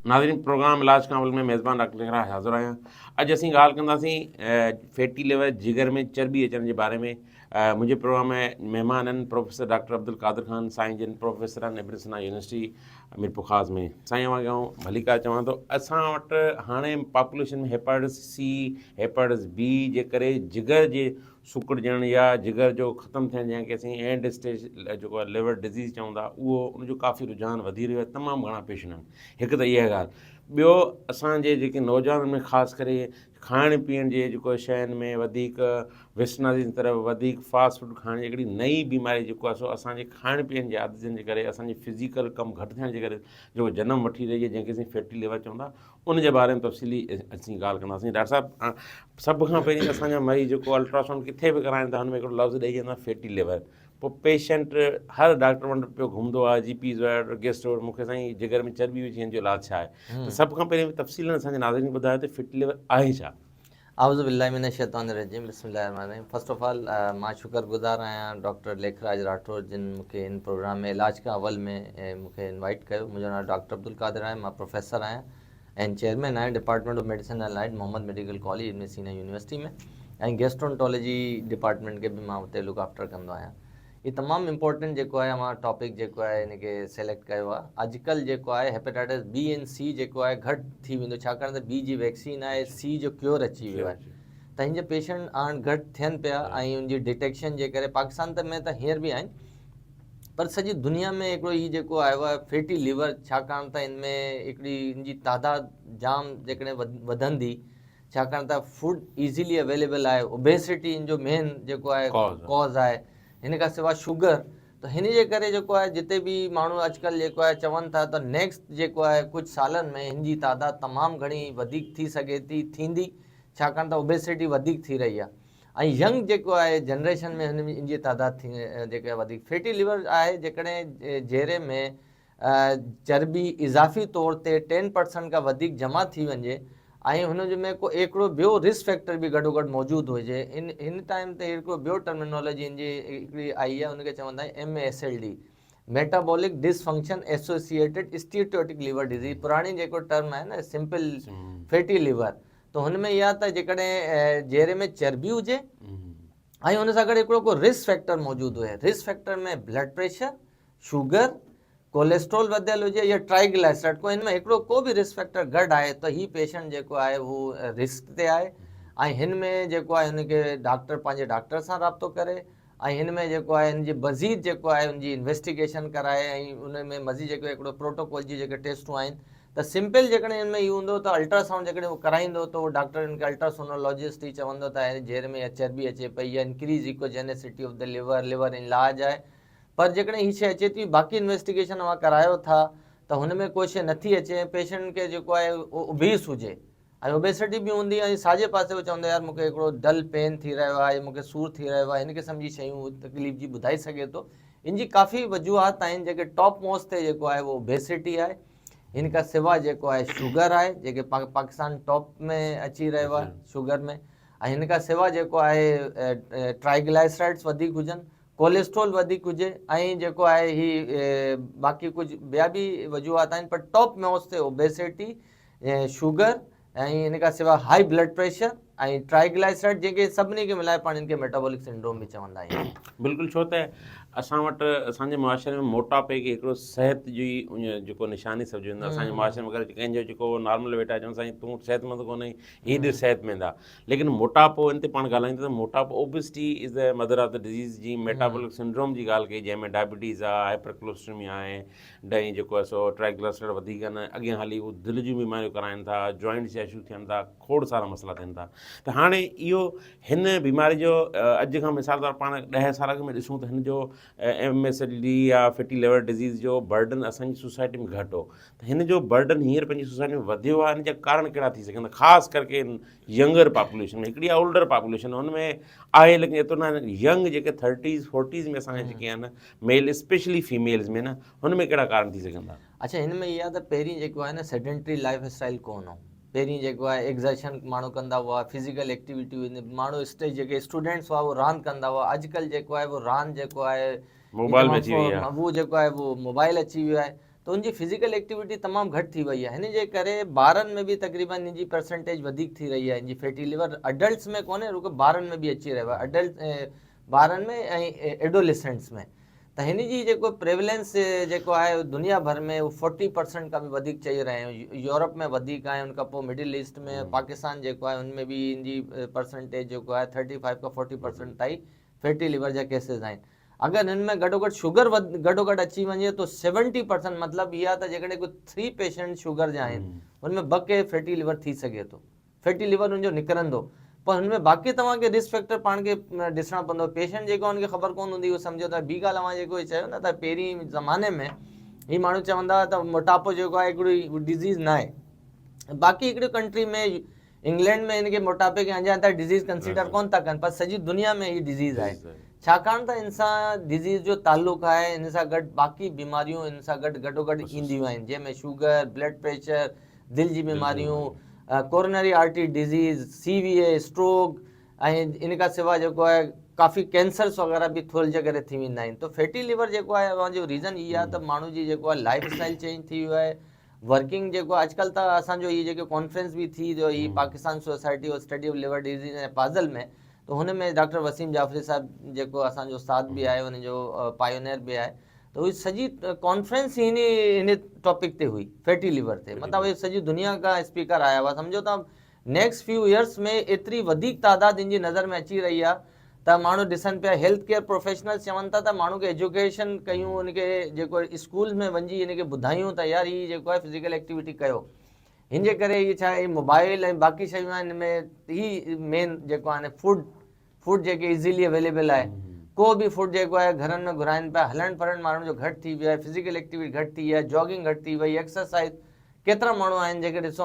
नाज़रीन, प्रोग्राम इलाज का अमल में मेज़बान डॉक्टर लिखरा हाज़िर आहियां। अॼु असीं ॻाल्हि कंदासीं फैटी लिवर जिगर में चर्बी अचण जे बारे में। मुंहिंजे प्रोग्राम में महिमान आहिनि प्रोफेसर डॉक्टर अब्दुल क़ादिर ख़ान, साईं जिन प्रोफेसर आहिनि इब्न सिना यूनिवर्सिटी मीरपुर ख़ास में। साईं वांगुरु भलीका चवां थो, असां वटि हाणे पॉपुलेशन में हेपेटाइटिस सी, हेपेटाइटिस बी जे करे जिगर जे सुकिड़जण या जिगर जो ख़तमु थियण, जंहिंखे असीं एंड स्टेज जेको आहे लिवर डिज़ीज़ चऊं था, उहो उनजो काफ़ी रुझान वधी रहियो आहे। तमामु घणा पेशेंट आहिनि। हिकु त इहा ॻाल्हि। ॿियो, असांजे जेके नौजवान में ख़ासि करे खाइण पीअण जे जेको शयुनि में वधीक विसनरी जी तरफ़, वधीक फास्ट फूड खाइण जी हिकिड़ी नई बीमारी जेको आहे सो असांजे खाइण पीअण जे आदतनि जे करे, असांजे फिज़िकल कमु घटि थियण जे करे जेको जनम वठी रही आहे, जंहिंखे असीं फैटी लिवर चऊं था, उनजे बारे में तफ़सीली असीं ॻाल्हि कंदासीं। डॉक्टर साहिबु, सभ खां पहिरीं असांजा मरीज़ जेको अल्ट्रासाउंड किथे बि कराइनि था, हुन में हिकिड़ो लफ़्ज़ ॾेई वेंदा फैटी लिवर। पोइ पेशेंट हर डॉक्टर वटि पियो घुमंदो आहे, जीपीज़ वटि, गेस्ट वटि, मूंखे साईं जिगर में चर्बी हुई, हिन जो इलाजु छा आहे? त सभ खां पहिरीं तफ़सील असांजे नाज़रीन खे ॿुधायो त फैटी लिवर आहे छा? आउज़ु बिल्लाहि मिनश शैतानिर रजीम, बिस्मिल्लाहिर्रहमानिर्रहीम। फर्स्ट ऑफ ऑल मां शुक्रगुज़ार आहियां डॉक्टर लेखराज राठौर, जिन मूंखे इन प्रोग्राम में इलाज का अवल में मूंखे इनवाइट कयो। मुंहिंजो नालो डॉक्टर अब्दुल क़ादिर आहे, मां प्रोफेसर आहियां ऐं चेयरमैन आहियां department of medicine and allied Mohammad medical college Ibn Sina university में, ऐं गैस्ट्रोंटोलॉजी डिपार्टमेंट के भी मां उते लुक आफ्टर कंदो आहियां। ये तमामु इम्पोर्टेंट जेको आहे मां टॉपिक जेको आहे इनखे सेलेक्ट कयो आहे। अॼुकल्ह जेको आहे हेपेटाइटिस बी ऐं सी जेको आहे घटि थी वेंदो, छाकाणि त बी जी वैक्सीन आहे, सी जो क्योर अची वियो आहे, त हिन जे पेशेंट हाणे घटि थियनि पिया ऐं उनजी डिटेक्शन जे करे पाकिस्तान में त हींअर बि आहिनि, पर सॼी दुनिया में हिकिड़ो हीउ जेको आयो आहे फैटी लिवर, छाकाणि त हिन में हिकिड़ी हिनजी तादादु जाम जेकॾहिं वधंदी, छाकाणि त फूड ईज़ीली अवेलेबल आहे। ओबेसिटी इन जो मेन जेको आहे कॉज़ आहे, हिन खां सवाइ शुगर। त हिन जे करे जेको आहे जिते बि माण्हू अॼुकल्ह जेको आहे चवनि था त नेक्स्ट जेको आहे कुझु सालनि में हिन जी तादादु तमामु घणी वधीक थी सघे थींदी, छाकाणि त ओबेसिटी वधीक थी रही आहे ऐं यंग जेको आहे जनरेशन में हिन इन जी तादादु थी जेका वधीक। फैटी लिवर आहे जेकॾहिं जहिड़े में चर्बी इज़ाफ़ी तौर ते 10% खां वधीक जमा थी वञे ऐं हुन में को हिकिड़ो ॿियो रिस्क फैक्टर बि गॾो गॾु मौजूदु हुजे। हिन टाइम ते हिकिड़ो ॿियो टर्मिनोलॉजी हिनजी हिकिड़ी आई आहे, हुनखे चवंदा आहियूं MASLD, metabolic dysfunction associated steatotic liver disease. पुराणी जेको टर्म आहे न सिंपल फैटी लिवर, तो हुन में इहा त जेकॾहिं जहिड़े में चर्बी हुजे ऐं हुन सां गॾु हिकिड़ो को रिस्क फैक्टर मौजूदु हुजे। रिस्क फैक्टर में ब्लड प्रेशर, शुगर, कोलेस्ट्रॉल वधियल हुजे या ट्राइग्लाइसराइड, को हिन में हिकिड़ो को बि रिस्क फैक्टर गॾु आहे त हीउ पेशेंट जेको आहे उहो रिस्क ते आहे ऐं हिन में जेको आहे हुनखे डॉक्टर पंहिंजे डॉक्टर सां राब्तो करे ऐं हिन में जेको आहे हिनजी मज़ीद जेको आहे हुनजी इन्वेस्टिगेशन कराए ऐं उन में मज़ीद जेको हिकिड़ो प्रोटोकॉल जी जेके टेस्टूं आहिनि, त सिंपल जेकॾहिं हिन में इहो हूंदो त अल्ट्रासाउंड जेकॾहिं उहो कराईंदो त उहो डॉक्टर हिनखे अल्ट्रासोनोलॉजिस्ट ही चवंदो त जहिड़े में चर्बी अचे पई या increase echogenicity of the liver, liver enlarge आहे। पर जेकॾहिं हीअ शइ अचे थी, बाक़ी इन्वेस्टिगेशन अवां करायो था त हुन में कोई शइ नथी अचे, पेशेंट खे जेको आहे ओबीस हुजे ऐं ओबेसिटी बि हूंदी ऐं साॼे पासे उहो चवंदो यार मूंखे हिकिड़ो डल पेन थी रहियो आहे, मूंखे सूरु थी रहियो आहे, हिन क़िस्म जी शयूं तकलीफ़ जी ॿुधाए सघे थो। इन जी काफ़ी वजूहात आहिनि, जेके टॉप मोस्ट ते जेको आहे उहो ओबेसिटी आहे। हिन खां सवाइ जेको आहे शुगर आहे, जेके पाकिस्तान टॉप में अची रहियो आहे शुगर में, ऐं हिन खां सवाइ जेको आहे ट्राइग्लाइसराइड्स वधीक हुजनि, कोलेस्ट्रॉल वधीक हुजे ऐं जेको आहे ही बाक़ी कुझु ॿिया बि वजूहात आहिनि, पर टॉप मोस्ट ते ओबेसिटी, शुगर ऐं हिन खां सवाइ हाई ब्लड प्रेशर ऐं ट्राइग्लाइसराइड, जेके सभिनी खे मिलाए पाण हिनखे मेटाबॉलिक सिंड्रोम बि चवंदा आहियूं। बिल्कुलु, छो त असां वटि असांजे मुआशरे में मोटापे खे हिकिड़ो सिहत जी जेको निशानी सम्झो वेंदो आहे। असांजे मुआशरे में अगरि कंहिंजो जेको नॉर्मल वेठा चवनि साईं तूं सिहतमंद कोन्हे, हीअ ॾिस सिहतमंद आहे, लेकिन मोटापो हिन ते पाण ॻाल्हाईंदा त मोटापो obesity is the mother of the disease जी मेटाबॉलिक सिंड्रोम जी ॻाल्हि कई, जंहिंमें डायबिटीज़ आहे, हाइपरकोलेस्ट्रेमिया आहे, ऐं जेको आहे सो ट्राइग्लिसराइड वधीक आहिनि, अॻियां हली उहे दिलि जूं बीमारियूं कराइनि था, जॉइंट्स जा इशू थियनि था, खोड़ सारा मसइला थियनि था। त हाणे इहो हिन बीमारी जो अॼु खां मिसाल तौरु पाण 10 साल में ॾिसूं त हिन जो MASLD या फैटी लिवर डिज़ीज़ जो बर्डन असांजी सोसाइटी में घटि हो, त हिन जो बर्डन हींअर पंहिंजी सोसाइटी में वधियो आहे। हिन जा कारण कहिड़ा थी सघनि, ख़ासि करके यंगर पॉपुलेशन में? हिकिड़ी ओल्डर पॉपुलेशन हुन में आहे, लेकिन एतिरो न यंग जेके 30s 40s में असांजा जेके आहिनि मेल, स्पेशली फीमेल्स में न, हुन में कहिड़ा कारण थी सघंदा? अच्छा, हिन में इहा त पहिरीं जेको आहे न सेडेंटरी लाइफ स्टाइल कोन हो, पहिरीं जेको आहे एक्ज़र्शन माण्हू कंदा हुआ, फिज़िकल एक्टिविटी हुई, माण्हू स्टेज जेके स्टूडेंट्स हुआ उहो रांदि कंदा हुआ। अॼुकल्ह जेको आहे उहो रांदि जेको आहे मोबाइल में अची वई आहे। उहो जेको आहे उहो मोबाइल अची वियो आहे, त उनजी फिज़िकल एक्टिविटी तमामु घटि थी वई आहे। हिन जे करे ॿारनि में बि तक़रीबन इन जी परसेंटेज वधीक थी रही आहे, इन जी फैटी लिवर अडल्ट्स में कोन्हे, रुगो ॿारनि में बि अची रहियो आहे, ॿारनि में ऐं एडोलेसेंट्स में। त हिन जी जेको प्रेवलेंस जेको आहे दुनिया भर में उहो 40% खां बि वधीक चई रहिया आहियूं। यूरोप में वधीक आहे, उनखां पोइ मिडिल ईस्ट में, पाकिस्तान जेको आहे उनमें बि इन जी परसेंटेज जेको आहे 35 खां 40% ताईं फैटी लिवर जा केसिस आहिनि। अगरि हिन में गॾो गॾु शुगर गॾो गॾु अची वञे त 70%, मतिलबु इहा त जेकॾहिं कोई 3 पेशेंट शुगर जा आहिनि उनमें 2 के फैटी लिवर थी सघे थो, फैटी लिवर उनजो निकिरंदो। पर हुनमें बाक़ी तव्हांखे रिस्क फैक्टर पाण खे ॾिसणो पवंदो। पेशेंट जेको हुनखे ख़बर कोन हूंदी उहो सम्झो था। ॿी ॻाल्हि अव्हां जेको चयो न त पहिरीं ज़माने में ही माण्हू चवंदा हुआ त मोटापो जेको आहे हिकिड़ी डिज़ीज़ न आहे। बाक़ी हिकिड़ी कंट्री में इंग्लैंड में हिनखे मोटापे खे अञा ताईं डिज़ीज़ कंसीडर कोन था कनि, पर सॼी दुनिया में हीअ डिज़ीज़ आहे। छाकाणि त इन सां डिज़ीज़ जो ताल्लुक़ु आहे, हिन सां गॾु बाक़ी बीमारियूं इन सां गॾो गॾु ईंदियूं आहिनि, जंहिंमें शुगर, ब्लड प्रेशर, दिलि जी बीमारियूं, coronary artery disease, CVA, stroke, ऐं इन खां सवाइ जेको आहे काफ़ी कैंसर्स वग़ैरह बि थोरी जॻह थी वेंदा आहिनि। त फैटी लिवर जेको आहे उनजो रीज़न इहा आहे त माण्हू जी जेको आहे लाइफ स्टाइल चेंज थी वियो आहे, वर्किंग जेको अॼुकल्ह त असांजो इहे जेके कॉन्फ्रेंस बि थी वियो ही Pakistan society of study of liver disease ऐं पाज़ल में, त हुन में डॉक्टर वसीम जाफ़री साहिबु जेको असांजो उस्ताद बि आहे, हुनजो पायोनियर बि आहे, त उहा सॼी कॉन्फ्रेंस ही हिन टॉपिक ते हुई, फैटी लिवर ते। मतिलबु उहे सॼी दुनिया खां स्पीकर आया हुआ। सम्झो था नेक्स्ट फ्यू ईयर्स में एतिरी वधीक तादाद इन जी नज़र में अची रही आहे त माण्हू ॾिसनि पिया, हेल्थ केयर प्रोफेशनल्स चवनि था त माण्हू खे एजुकेशन कयूं, उनखे जेको स्कूल में वञी हिनखे ॿुधायूं त यार हीअ जेको आहे फिज़िकल एक्टिविटी कयो। हिन जे करे इहे छा आहे मोबाइल ऐं बाक़ी शयूं आहिनि, हिन में ही मेन जेको आहे फूड जेके इज़ीली अवेलेबल आहे, को बि फूड जेको आहे घरनि में घुराइनि पिया, हलण फिरण माण्हुनि जो घटि थी वियो आहे, फिज़िकल एक्टिविटी घटि थी आहे, जॉगिंग घटि थी वई, एक्सरसाइज केतिरा माण्हू आहिनि जेके ॾिसो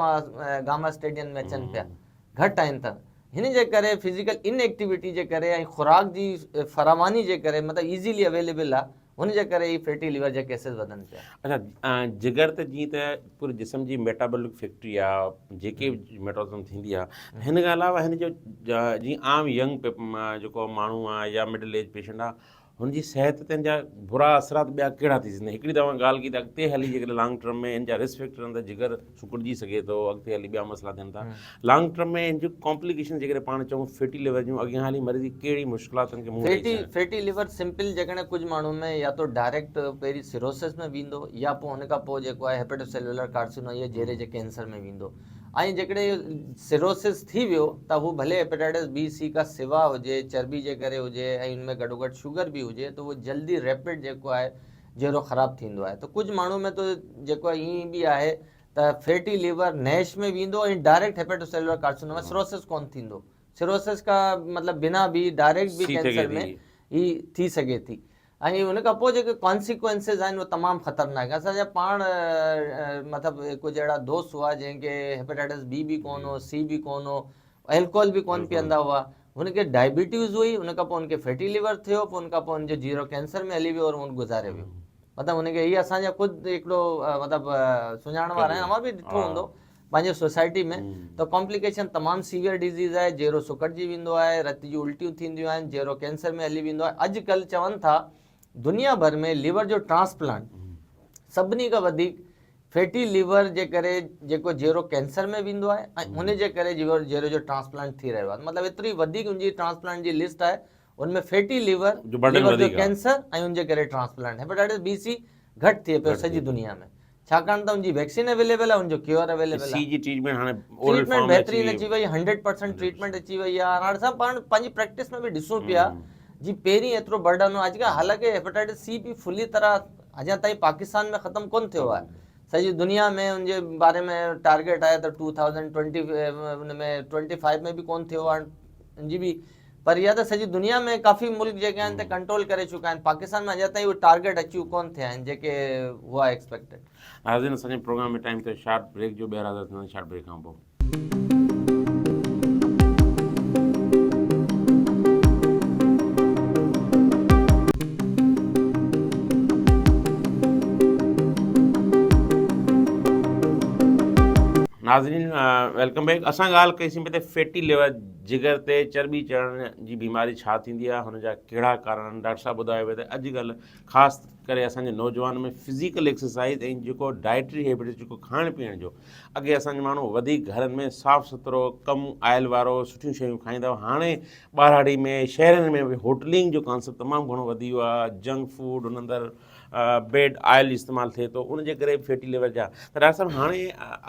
गामा स्टेडियम में अचनि पिया, घटि आहिनि। त हिन जे करे फिज़िकल इनएक्टिविटी जे करे ऐं खुराक जी फरावानी जे करे, मतिलबु ईज़ीली अवेलेबल आहे, हुन जे करे ही फैटी लिवर जा केसिस वधनि पिया। अच्छा, जिगर त जीअं त पूरे जिस्म जी मेटाबॉलिक फैक्ट्री आहे, जेके मेटाबॉलिज़म थींदी आहे, हिन खां अलावा हिन जो जीअं आम यंग जेको माण्हू आहे या मिडिल एज पेशेंट आहे, हुनजी सिहत ते जा बुरा असरात ॿिया कहिड़ा थी सघंदा? हिकिड़ी तव्हां ॻाल्हि की त अॻिते हली जेकॾहिं लॉन्ग टर्म में हिन जा रिस्क फैक्टर आहिनि त जिगर सुकिड़िजी सघे थो, अॻिते हली ॿिया मसइला थियनि था। लॉन्ग टर्म में हिन जूं कॉम्प्लिकेशन जेकॾहिं पाण चऊं फैटी लिवर जूं, अॻियां हली मरीज़ कहिड़ी मुश्किलातुनि खे मुंहुं फैटी लिवर सिंपल जेकॾहिं कुझु माण्हू में या तो डायरेक्ट पहिरीं सिरोसिस में वेंदो, या पोइ हुन खां पोइ जेको आहे हेपेटोसेलुलर कार्सिनोमा या जेरे जे कैंसर में वेंदो। ऐं जेकॾहिं सिरोसिस थी वियो त हू भले हेपेटाइटिस B, C का सिवा हुजे, चर्बी जे करे हुजे, ऐं हुन में गॾो गॾु शुगर बि हुजे, त उहो जल्दी रैपिड जेको आहे जहिड़ो ख़राबु थींदो आहे। त कुझु माण्हू में त जेको आहे ईअं बि आहे त फैटी लिवर नैश में वेंदो ऐं डायरेक्ट हेपेटोसेलुलर कार्सिनोमा, सिरोसिस कोन थींदो। सिरोसिस खां मतिलबु बिना बि डायरेक्ट बि कैंसर में ही थी सघे थी। ऐं हुन खां पोइ जेके कॉन्सिक्वेंसिस आहिनि उहे तमामु ख़तरनाक। असांजा पाण मतिलबु कुझु अहिड़ा दोस्त हुआ जंहिंखे हेपेटाइटिस B बि कोन हो, C बि कोन हो, एल्कोहल बि कोन पीअंदा हुआ, हुनखे डायबिटीज़ हुई, हुनखां पोइ हुनखे फैटी लिवर थियो, पोइ हुनखां पोइ हुनजो जीरो कैंसर में हली वियो और हुन गुज़ारे वियो। मतिलबु हुनखे हीअ असांजा ख़ुदि हिकिड़ो मतिलबु सुञाण वारा आहिनि, अव्हां बि ॾिठो हूंदो पंहिंजे सोसाइटी में। त कॉम्प्लिकेशन तमामु सीवियर डिज़ीज़ आहे, जेरो सुकड़जी वेंदो आहे, रत जूं उल्टियूं थींदियूं आहिनि, जेरो कैंसर में हली वेंदो आहे। अॼुकल्ह चवनि था दुनिया भर में लिवर जो ट्रांसप्लांट सभिनी खां वधीक फैटी लिवर जे करे जेको जेरो कैंसर में वेंदो आहे ऐं हुन जे करे जेरो जो ट्रांसप्लांट थी रहियो आहे। मतिलबु एतिरी वधीक उनजी ट्रांसप्लांट जी लिस्ट आहे, उनमें फैटी लिवर जो कैंसर ऐं उनजे करे ट्रांसप्लांट। हेपेटाइटिस B, C घटि थिए पियो सॼी दुनिया में, छाकाणि त उनजी वैक्सीन अवेलेबल आहे, उनजो क्योर अवेलेबल आहे, ट्रीटमेंट बहितरीन अची वई, 100% ट्रीटमेंट अची वई आहे। हाणे असां पाण पंहिंजी प्रैक्टिस में बि ॾिसूं पिया जी पहिरीं एतिरो बर्डन हो, अॼुकल्ह हालांकि हेपेटाइटिस C बि फुली तरह अञा ताईं पाकिस्तान में ख़तमु कोन थियो आहे, सॼी दुनिया में उनजे बारे में टारगेट आहे त 2020 हुन में 25 में बि कोन थियो आहे उनजी बि, पर इहा त सॼी दुनिया में काफ़ी मुल्क जेके आहिनि त कंट्रोल करे चुका आहिनि। पाकिस्तान में अञा ताईं उहे टारगेट अचीव कोन थिया आहिनि जेके हुआ एक्सपेक्टेड। नाज़रीन, असांजे प्रोग्राम में टाइम ते शार्ट ब्रेक जो ॿीहर हाज़िर थींदासीं शार्ट ब्रेक खां पोइ। नाज़रीन वेलकम बैक। असां ॻाल्हि कईसीं पई त फैटी लिवर जिगर ते चर्बी चढ़ण जी बीमारी छा थींदी आहे, हुन जा कहिड़ा कारण। डॉक्टर साहब ॿुधायो पियो त अॼुकल्ह ख़ासि करे असांजे नौजवान में फिज़िकल एक्सरसाइज़ ऐं जेको डाइटरी हैबिट्स, जेको खाइण पीअण जो, अॻे असांजे माण्हू वधीक घरनि में साफ़ु सुथिरो कमु आयल वारो सुठियूं शयूं खाईंदा हुआ। हाणे ॿारहाड़ी में शहरनि में बि होटलिंग जो कॉन्सेप्ट तमामु घणो वधी वियो आहे। जंक फूड, हुन अंदरि बेड ऑयल इस्तेमालु थिए थो, उनजे करे फैटी लिवर जा। त डॉक्टर साहब हाणे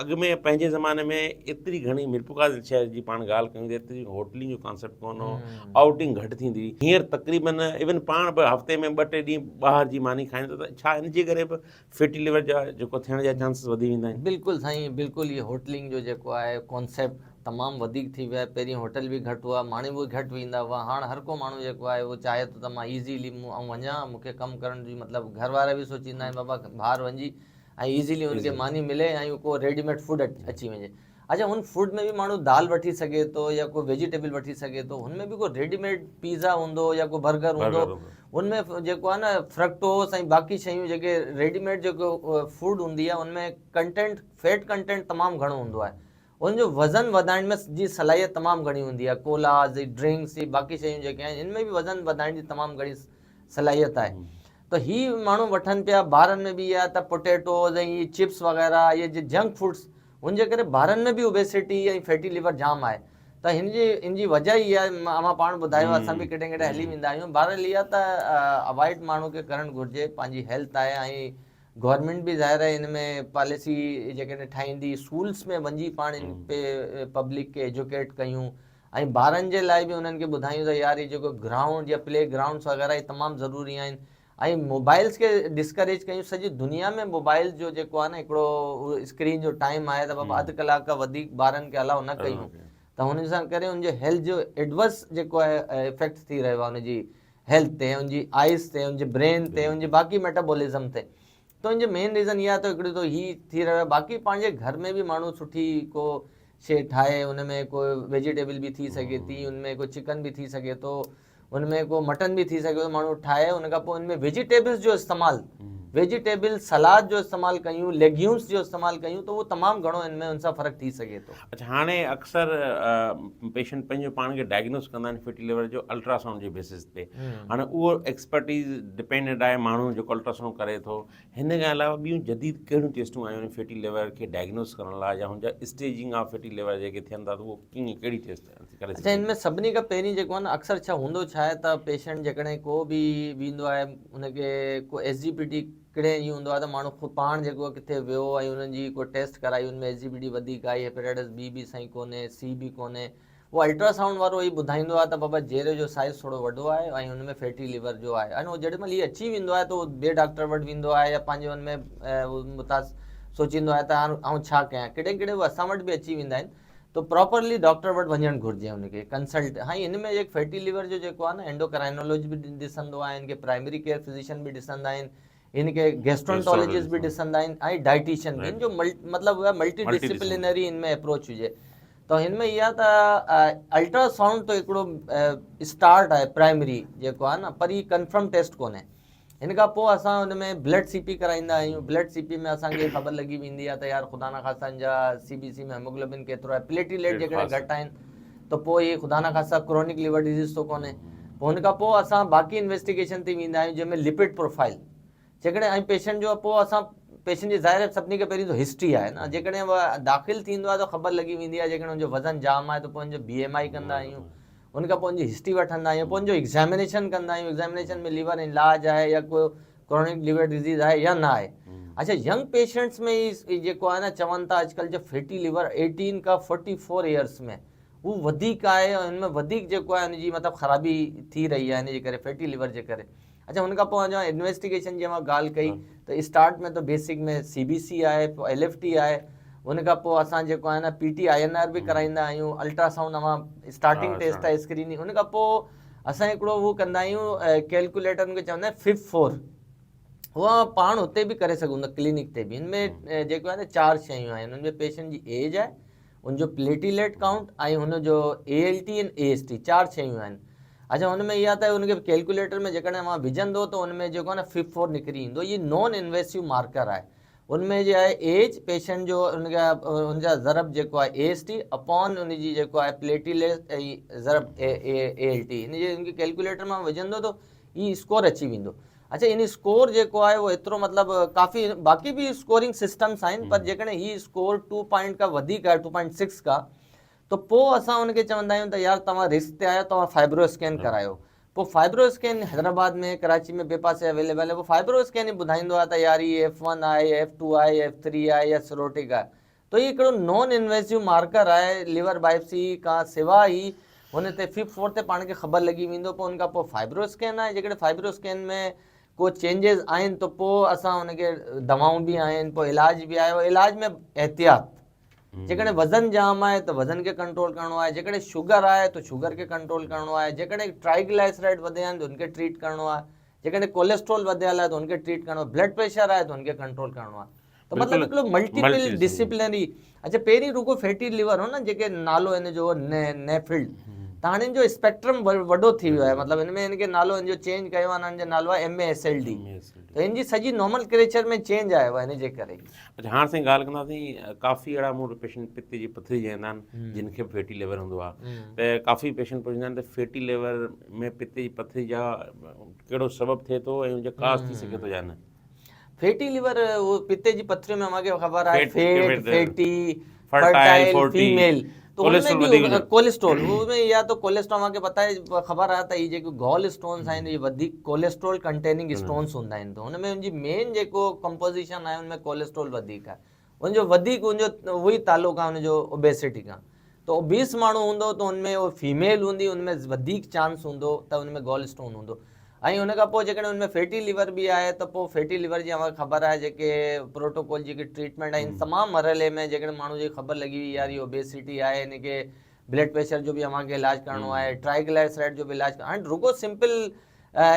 अॻु में पंहिंजे ज़माने में एतिरी घणी मिरपुका शहर जी पाण ॻाल्हि कयूं त एतिरी होटलिंग जो कॉन्सेप्ट कोन हो, आउटिंग घटि थींदी हुई। हींअर तक़रीबन इवन पाण बि हफ़्ते में 2-3 ॾींहं ॿाहिरि जी मानी खाईंदा, त छा हिनजे करे बि फैटी लिवर जा जेको थियण जा चांसिस वधी वेंदा आहिनि? बिल्कुलु साईं, बिल्कुलु। इहो होटलिंग जो जेको आहे कॉन्सेप्ट तमामु वधीक थी वियो आहे। पहिरीं होटल बि घटि हुआ, माण्हू बि घटि वेंदा हुआ। हाणे हर को माण्हू जेको आहे उहो चाहे थो त मां ईज़ीली वञा, मूंखे कमु करण जी, मतिलबु घर वारा बि सोचींदा आहिनि बाबा ॿाहिरि वञी ऐं ईज़ीली हुनखे मानी मिले ऐं को रेडीमेड फूड अची वञे। अच्छा, हुन फूड में बि माण्हू दाल वठी सघे थो या कोई वेजिटेबल वठी सघे थो, हुनमें बि कोई रेडीमेड पिज़्ज़ा हूंदो या कोई बर्गर हूंदो, उनमें जेको आहे न फ्रक्टोस ऐं बाक़ी शयूं जेके रेडीमेड जेको फूड हूंदी आहे उनमें कंटेंट, फैट कंटेंट तमामु घणो हूंदो आहे। उनजो वज़न वधाइण में जी सलाहियत तमामु घणी हूंदी आहे। कोलास, ड्रिंक्स, बाक़ी शयूं जेके आहिनि इनमें बि वज़न वधाइण जी तमामु घणी सलाहियत आहे। त हीअ माण्हू वठनि पिया। ॿारनि में बि इहा त पोटेटोज़ ऐं इहे चिप्स वग़ैरह, इहे जंक फूड्स, हुनजे करे ॿारनि में बि ओबेसिटी ऐं फैटी लिवर जाम आहे। त हिनजी वजह इहा आहे, मां पाण ॿुधायो, असां बि केॾे केॾे हली वेंदा आहियूं। बहरहाल इहा त अवॉइड माण्हू खे करणु घुरिजे, पंहिंजी हेल्थ आहे। ऐं गवर्नमेंट बि ज़ाहिर आहे हिन में पॉलिसी जेकॾहिं ठाहींदी, स्कूल्स में वञी पाण इन पे पब्लिक खे एजुकेट कयूं ऐं ॿारनि जे लाइ बि उन्हनि खे ॿुधायूं त यार, इहे जेको ग्राउंड या प्ले ग्राउंड्स वग़ैरह इहे तमामु ज़रूरी आहिनि। ऐं मोबाइल्स खे डिस्करेज कयूं। सॼी दुनिया में मोबाइल जो जेको आहे न हिकिड़ो स्क्रीन जो टाइम आहे त बाबा 1/2 कलाक खां वधीक ॿारनि खे अलाउ न कयूं, त हुन सां करे हुनजे हेल्थ जो एडवर्स जेको आहे इफेक्ट थी रहियो आहे हुनजी हेल्थ ते, हुनजी आइज़ ते, हुनजे ब्रेन ते, हुनजे बाक़ी मेटाबॉलिज़म ते। त हुनजो मेन रीज़न इहा त हिकिड़ो त हीअ थी रहियो आहे। बाक़ी पंहिंजे घर में बि माण्हू सुठी को शइ ठाहे, हुनमें कोई वेजिटेबल बि थी सघे थी, हुनमें कोई चिकन बि थी सघे थो, उनमें को मटन बि थी सघे थो, माण्हू ठाहे। उनखां पोइ उनमें वेजिटेबल्स जो इस्तेमालु, वेजिटेबल सलाद जो इस्तेमालु कयूं, लेग्यूम्स जो इस्तेमालु कयूं, त उहो तमामु घणो इनमें उन सां फ़र्क़ु थी सघे थो। अच्छा, हाणे अक्सर पेशेंट पंहिंजे पाण खे डायग्नोस कंदा आहिनि फैटी लिवर जो अल्ट्रासाउंड जे बेसिस ते। हाणे उहो एक्सपर्टीज़ डिपेंडेंट आहे माण्हू जेको अल्ट्रासाउंड करे थो। हिन खां अलावा ॿियूं जदीद कहिड़ियूं टेस्टूं आयूं आहिनि फैटी लिवर खे डायग्नोस करण लाइ, या हुनजा स्टेजिंग ऑफ फैटी लिवर जेके थियनि था, त उहो कीअं, कहिड़ी टेस्ट करे? अच्छा, हिनमें सभिनी खां पहिरीं जेको आहे न, अक्सर छा हूंदो छा आहे त पेशेंट जेकॾहिं को बि वेंदो आहे, हुनखे को SGPT कॾहिं इहो हूंदो आहे त माण्हू ख़ुदि पाण जेको किथे वियो ऐं हुननि जी को टेस्ट कराई, हुनमें SGPT वधीक आई, हेपेटाइटिस B बि सही कोन्हे, C बि कोन्हे, उहो अल्ट्रासाउंड वारो ई ॿुधाईंदो आहे त बाबा जहिड़े जो साइज़ थोरो वॾो आहे ऐं हुनमें फैटी लिवर जो आहे। ऐं उहो जेॾी महिल इहे अची वेंदो आहे त उहो ॿिए डॉक्टर वटि वेंदो आहे या पंहिंजे हुनमें मुताज़ सोचींदो आहे त आउं छा कयां। केॾे केॾे उहे असां वटि बि अची वेंदा आहिनि, त प्रॉपरली डॉक्टर वटि वञणु घुरिजे हुनखे कंसल्ट। हाँ, हिन में एक फैटी लिवर जो जेको आहे न, एंडोक्राइनोलॉजी बि ॾिसंदो आहे, हिनखे प्राइमरी केयर फिजिशियन बि ॾिसंदा आहिनि, हिनखे गैस्ट्रोंटोलॉजिस्ट बि ॾिसंदा आहिनि ऐं डाइटिशियन बि। हिन जो मतिलबु उहा मल्टी डिसिप्लिनरी हिन में अप्रोच हुजे। त हिन में इहा त अल्ट्रासाउंड त हिकिड़ो स्टार्ट आहे प्राइमरी जेको आहे न, पर ही कंफर्म टेस्ट कोन्हे। हिन खां पोइ असां हुन में ब्लड CP कराईंदा आहियूं। ब्लड CP में असांखे ख़बर लॻी वेंदी आहे त यार ख़ुदा न ख़ास्ता जा CBC में हेमोग्लोबिन केतिरो आहे, प्लेटलेट जेकॾहिं घटि आहिनि त पोइ इहे ख़ुदा न ख़ास्ता क्रोनिक लिवर डिज़ीज़ तो कोन्हे। पोइ हुन खां पोइ असां बाक़ी इन्वेस्टिगेशन ते वेंदा आहियूं, जंहिंमें लिपिड प्रोफाइल जेकॾहिं ऐं पेशेंट जो पोइ असां पेशेंट जी ज़ाहिर सभिनी खां पहिरीं त हिस्ट्री आहे न। जेकॾहिं दाख़िल थींदो आहे त ख़बर लॻी वेंदी आहे, जेकॾहिं हुनजो वज़न जाम आहे त पोइ हुनजो BMI कंदा आहियूं, उनखां पोइ हुनजी हिस्ट्री वठंदा आहियूं, पोइ हुनजो एग्ज़ामिनेशन कंदा आहियूं। एग्ज़ामिनेशन में लिवर इलाज आहे या कोई क्रोनिक लिवर डिज़ीज़ आहे या न आहे। अच्छा, यंग पेशेंट्स में ई जेको आहे न, चवनि था अॼुकल्ह जो फैटी लिवर 18 खां 44 ईयर्स में उहो वधीक आहे, ऐं हिनमें वधीक जेको आहे हुनजी मतिलबु ख़राबी थी रही आहे हिन जे करे, फैटी लिवर जे करे। अच्छा, हुन खां पोइ अञा इन्वेस्टिगेशन जी मां ॻाल्हि कई त स्टार्ट में त बेसिक में CBC आहे, पोइ LFT आहे, हुन खां पोइ असां जेको आहे न PT INR बि कराईंदा आहियूं, अल्ट्रासाउंड असां स्टार्टिंग टेस्ट आहे स्क्रीनिंग। हुन खां पोइ असां हिकिड़ो उहो कंदा आहियूं कैलकुलेटर, हुनखे चवंदा आहिनि FIB-4, उहा पाण हुते बि करे सघूं था क्लिनिक ते बि। हिनमें जेको आहे न 4 शयूं आहिनि, हुनमें पेशेंट जी एज आहे, हुनजो प्लेटिलेट काउंट ऐं हुनजो ALT ऐं AST, 4 शयूं आहिनि। अच्छा, हुनमें इहा त हुनखे कैलकुलेटर में जेकॾहिं मां विझंदो त हुनमें जेको आहे न FIB-4 निकिरी ईंदो। इहे नॉन इन्वेसिव मार्कर आहे, उनमें जो आहे एज पेशेंट जो उनजा ज़रब जेको आहे AST अपॉन उनजी जेको आहे प्लेटिलेट ऐं ज़रब ALT इनखे कैलकुलेटर मां विझंदो त ई स्कोर अची वेंदो। अच्छा, इन स्कोर जेको आहे उहो एतिरो मतिलबु काफ़ी बाक़ी बि स्कोरिंग सिस्टम्स आहिनि, पर जेकॾहिं ही स्कोर 2 पॉइंट खां वधीक आहे 2.6 खां, त पोइ असां उनखे चवंदा आहियूं त यार तव्हां रिस्क ते आहियो, तव्हां फाइब्रो स्कैन करायो। पोइ फाइब्रो स्कैन हैदराबाद में कराची में ॿिए पासे अवेलेबल आहे। पोइ फाइब्रो स्कैन ई ॿुधाईंदो आहे त यार ही F1 आहे, F2 आहे, F3 आहे या सिरोटिक आहे। तो ही हिकिड़ो नॉन इन्वेसिव मार्कर आहे लिवर बायोप्सी खां सवाइ ई हुन ते 5/4 ते पाण खे ख़बर लॻी वेंदो। पोइ उनखां पोइ फाइब्रो स्कैन आहे, जेकॾहिं फाइब्रो स्कैन में को चेंजिस आहिनि त पोइ असां हुनखे दवाऊं बि आहिनि, पोइ इलाज बि आहे। इलाज में एहतियात, जेकॾहिं वज़न जाम आहे त वज़न खे कंट्रोल करिणो आहे, जेकॾहिं शुगर आहे त शुगर खे कंट्रोल करिणो आहे, जेकॾहिं ट्राइग्लाइसराइड वधिया आहिनि त उनखे ट्रीट करिणो आहे, जेकॾहिं कोलेस्ट्रॉल वधियल आहे त उनखे ट्रीट करिणो आहे, ब्लड प्रेशर आहे त उनखे कंट्रोल करिणो आहे। त मतिलबु हिकिड़ो मल्टीपल डिसिप्लिनरी। अच्छा, पहिरीं रुगो फैटी लिवर हो न, जेके नालो हिन जो नेफिल्ड, त हाणे हिन जो स्पेक्ट्रम वॾो थी वियो आहे। मतिलबु हिन में हिनखे नालो हिन जो चेंज कयो आहे, हिन जो नालो आहे MASLD। त हिन जी सॼी नॉर्मल क्रेचर में चेंज आयो आहे हिन जे करे। अच्छा, हाणे साईं ॻाल्हि कंदासीं, काफ़ी अहिड़ा मूं वटि पेशेंट पिते जी पथरी चवंदा आहिनि जिन खे फैटी लिवर हूंदो आहे, त काफ़ी पेशेंट पुछंदा आहिनि त फैटी लिवर में पिते जी पथरी जा कहिड़ो सबबु थिए थो ऐं उनजो काज़ थी सघे थो या न? फैटी लिवर वो पित्ते जी पथरियों में हमारे ख़बर है फैट, फैटी फर्टाइल, फीमेल, तो उनमें भी कोलेस्ट्रॉल, कोलेस्ट्रॉल उसमें या तो कोलेस्ट्रॉल हमारे पता है ख़बर है त ये जेको गॉल स्टोन्स आहिनि ये वधीक कोलेस्ट्रॉल कंटेनिंग स्टोन्स हूंदा आहिनि। तो उनमें उनजी मेन जेको कंपोजिशन आहे उनमें कोलेस्ट्रॉल वधीक आहे, उनजो वधीक उनजो वही ताल्लुक आहे उनजो ओबेसिटी खां। तो ओबीस माण्हू हूंदो त उनमें वो फीमेल हूंदी, उनमें वधीक चांस हूंदो त उनमें गॉल स्टोन हूंदो। ऐं उनखां पोइ जेकॾहिं उनमें फैटी लिवर बि आहे त पोइ फैटी लिवर जी असांखे ख़बर आहे जेके प्रोटोकॉल जेके ट्रीटमेंट आहिनि तमामु मरहले में, जेकॾहिं माण्हू जी ख़बर लॻी वई यार इहो ओबेसिटी आहे, इनखे ब्लड प्रेशर जो बि असांखे इलाजु करिणो आहे, ट्राइग्लाइसराइड जो बि इलाजु करिणो आहे। हाणे रुगो सिंपल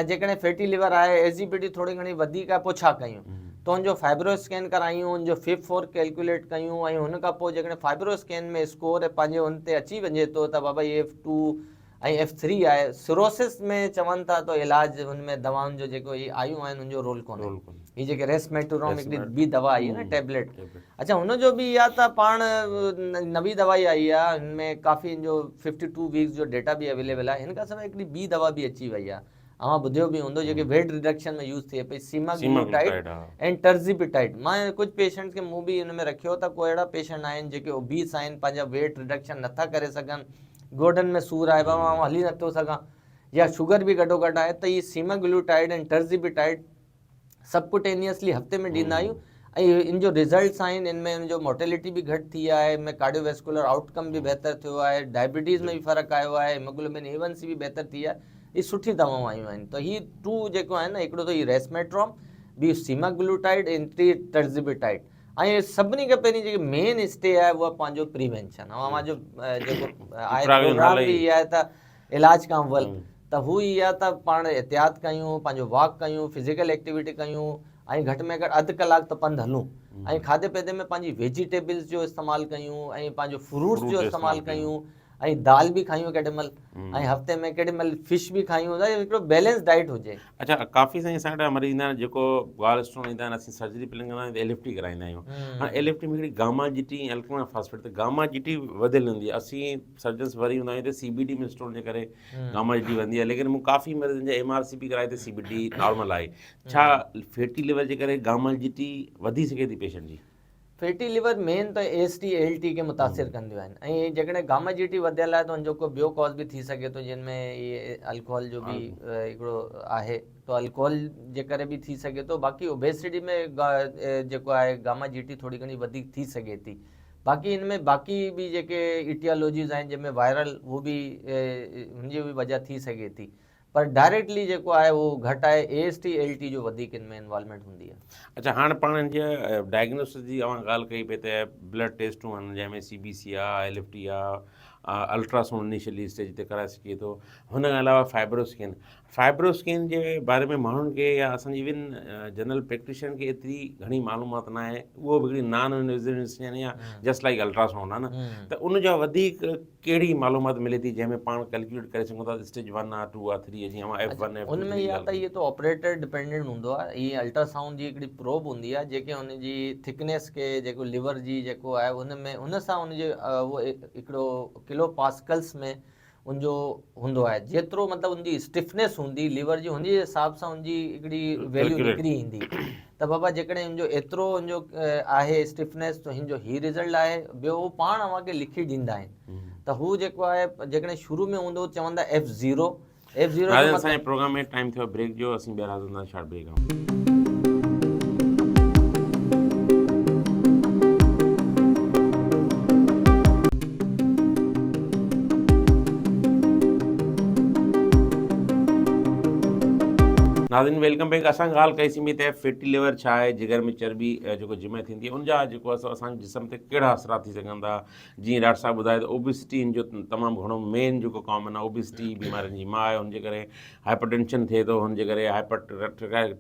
जेकॾहिं फैटी लिवर आहे, एसिडिटी थोरी घणी वधीक आहे, पोइ छा कयूं? त हुनजो फाइब्रो स्कैन करायूं, हुनजो 5/4 कैलकुलेट कयूं, ऐं हुनखां पोइ जेकॾहिं फाइब्रो स्कैन में स्कोर पंहिंजे हुन ते अची वञे थो त बाबा F2 ऐं F3 आहे, सिरोसिस में चवनि था तो इलाज हुनमें दवाउनि जो जेको ही आयूं आहिनि उनजो रोल कोन्हे। ही जेके रेस्मेटोरॉम हिकिड़ी ॿी दवा आई आहे न टैबलेट, अच्छा हुनजो बि इहा त पाण नवी दवाई आई आहे, हिनमें काफ़ी हिनजो 52 वीक्स जो डेटा बि अवेलेबल आहे। हिन खां सवाइ हिकिड़ी ॿी दवा बि अची वई आहे, अव्हां ॿुधियो बि हूंदो, जेके वेट रिडक्शन में यूज़ थिए पई, सीमाग्लूटाइड ऐं टर्ज़िपिटाइड। मां कुझु पेशेंट्स खे मूं बि हिन में रखियो त कोई अहिड़ा पेशेंट आहिनि जेके ओबीस आहिनि, पंहिंजा वेट रिडक्शन नथा करे सघनि, गोडनि में सूर आहे, बाबा मां हली नथो सघां, या शुगर भी गॾो गॾु आहे, त इहे सीमाग्लूटाइड ऐं टर्ज़िपिटाइड सबकुटेनियसली हफ़्ते में ॾींदा आहियूं। ऐं इन जो रिज़ल्ट्स आहिनि, इनमें इनजो मोर्टेलिटी भी घटि थी आहे, इनमें कार्डियोवैस्कुलर आउटकम भी बहितर थियो आहे, डायबिटीज़ में भी फ़र्क़ु आयो आहे, हीमोग्लोबिन A1C भी बहितर थी आहे। ये सुठी दवाऊं आयूं आहिनि। त ही 2 जेको आहे न, हिकिड़ो त ही रेस्मेट्रोम, ॿी सीमाग्लूटाइड ऐं टी टर्ज़िपिटाइड। ऐं सभिनी खां पहिरीं जेकी मेन स्टे आहे उहा पंहिंजो प्रिवेंशन, जो जेको आहे प्रोग्राम बि इहा आहे त इलाज खां अवल त हू इहा त पाण एहतियात कयूं, पंहिंजो वॉक कयूं, फिज़िकल एक्टिविटी कयूं, ऐं घटि में घटि अधु कलाक त पंधु हलूं, ऐं खाधे पीते में पंहिंजी वेजिटेबल्स जो इस्तेमालु कयूं, ऐं पंहिंजो फ्रूट्स जो इस्तेमालु कयूं, ऐं दाल बि खायूं केॾीमहिल, ऐं हफ़्ते में केॾीमहिल फिश बि खायूं, हिकिड़ो बैलेंस डाइट हुजे। अच्छा, काफ़ी साईं असां वटि मरीज़ ईंदा आहिनि जेको गॉल स्टोन ईंदा आहिनि, असीं सर्जरी प्लान कंदा आहियूं त LFT कराईंदा आहियूं। हाणे LFT में हिकिड़ी गामा GT ऐं अल्कोहल फॉस्फेट, त गामा GT वधियल हूंदी आहे, असीं सर्जन्स वरी हूंदा आहियूं त CBD में स्टोन जे करे गामा GT वधंदी आहे, लेकिन मूं काफ़ी मरीज़नि जा MRCP कराए त CBD नॉर्मल आहे। छा फैटी लिवर जे करे गामा GT वधी सघे थी पेशेंट जी? फैटी लिवर मेन त AST ALT खे मुतासिर कंदियूं आहिनि, ऐं जेकॾहिं गामा GT वधियल आहे त हुनजो को ॿियो कॉज़ बि थी सघे थो, जिन में इहे अल्कोहल जो बि हिकिड़ो आहे, तो अल्कोहल जे करे बि थी सघे थो। बाक़ी ओबेसिटी में जेको आहे गामा GT थोरी घणी वधीक थी सघे थी। बाक़ी इनमें बाक़ी बि जेके इटियोलॉजीज़ आहिनि जंहिंमें वायरल वो बि हुनजी बि वजह थी सघे थी, पर डायरेक्टली जेको आहे उहो घटि आहे, AST ALT जो वधीक इनमें इन्वॉल्वमेंट हूंदी आहे। अच्छा, हाणे पाण जे डायग्नोसिस जी अवां ॻाल्हि कई पई त ब्लड टेस्टूं आहिनि जंहिंमें CBC आहे, LFT आहे, अल्ट्रासाउंड इनिशियली स्टेज ते कराए सघे थो, हुन खां अलावा फाइब्रो स्कैन। फाइब्रोस्कैन जे बारे में माण्हुनि खे या असांजी इवन जनरल प्रैक्टिशन खे एतिरी घणी मालूमात न आहे, उहो बि हिकिड़ी नॉन इन्वेज़िव स्कैन या जस्ट लाइक अल्ट्रासाउंड आहे न, त उन जा वधीक कहिड़ी मालूमात मिले थी जंहिंमें पाण कैलकुलेट करे सघूं था स्टेज 1 आहे 2 आहे 3 आहे, जीअं मां F1 F2 उनमें या त इहे तो ऑपरेटर डिपेंडेंट हूंदो आहे। इहे अल्ट्रासाउंड जी हिकिड़ी प्रोब हूंदी आहे जेके हुनजी थिकनेस खे जेको लिवर जी जेको आहे उनमें उन सां उनजे उहो हिकिड़ो किलो पास्कल्स में उनजो हूंदो आहे। जेतिरो मतिलबु उनजी स्टिफनेस हूंदी लिवर जी, हुनजे हिसाब सां उनजी हिकिड़ी वैल्यू निकिरी ईंदी। त बाबा जेकॾहिं हुनजो एतिरो हुनजो आहे स्टिफनेस, त हिन जो ही रिज़ल्ट आहे। ॿियो हू पाण अव्हांखे लिखी ॾींदा आहिनि, त हू जेको आहे जेकॾहिं शुरू में हूंदो चवंदा F0 असांजे प्रोग्राम में टाइम थियो ब्रेक जो, असीं ॿीहर हाज़िर शॉर्ट ब्रेक आहे। नाज़रीन वेलकम बैक। असां ॻाल्हि कईसीं बि त फैटी लिवर छा आहे, जिगर में चर्बी जेको जिम थींदी आहे उनजा जेको असांजे जिस्म ते कहिड़ा असरात थी सघनि था। जीअं डॉक्टर साहब ॿुधाए त ओबिसिटी जो तमामु घणो मेन जेको कॉमन आहे, ओबिसिटी बीमारियुनि जी मां आहे। हुनजे करे हाइपरटेंशन थिए थो, हुनजे करे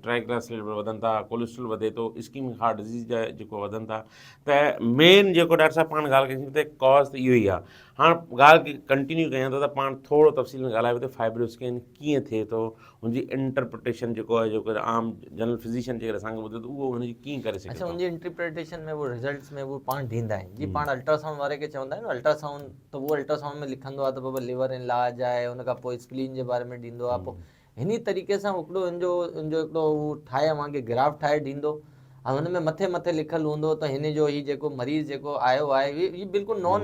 ट्राइग्लिसराइड वधनि था, कोलेस्ट्रॉल वधे थो, इस्कीमिक हार्ट डिज़ीज़ जा जेको वधनि था। त मेन जेको डॉक्टर साहब पाण ॻाल्हि कईसीं त कॉज़ त इहो ई आहे। हाणे ॻाल्हि कंटिन्यू कयां थो त पाण थोरो तफ़सील में ॻाल्हाए पियो त फाइब्रोस्कैन कीअं थिए थो, हुनजी इंटरप्रिटेशन जेको आहे, जेको आम जनरल फिज़िशियन जेकर असांखे ॿुधे त उहो हुनजी कीअं करे सघे। अच्छा, हुनजी इंटरप्रिटेशन में वो रिज़ल्ट्स में वो पाण ॾींदा आहिनि। जी पाण अल्ट्रासाउंड वारे खे चवंदा आहिनि अल्ट्रासाउंड, त उहो अल्ट्रासाउंड में लिखंदो आहे त बाबा लिवर इलाज आहे, हुन खां पोइ स्प्लीन जे बारे में ॾींदो आहे। पोइ हिन तरीक़े सां हिकिड़ो हिनजो हिकिड़ो उहो ठाहे अव्हांखे ग्राफ ठाहे ॾींदो। ऐं हुन में मथे लिखियलु हूंदो त हिन जो ही जेको मरीज़ जेको आयो आहे ही बिल्कुलु नॉन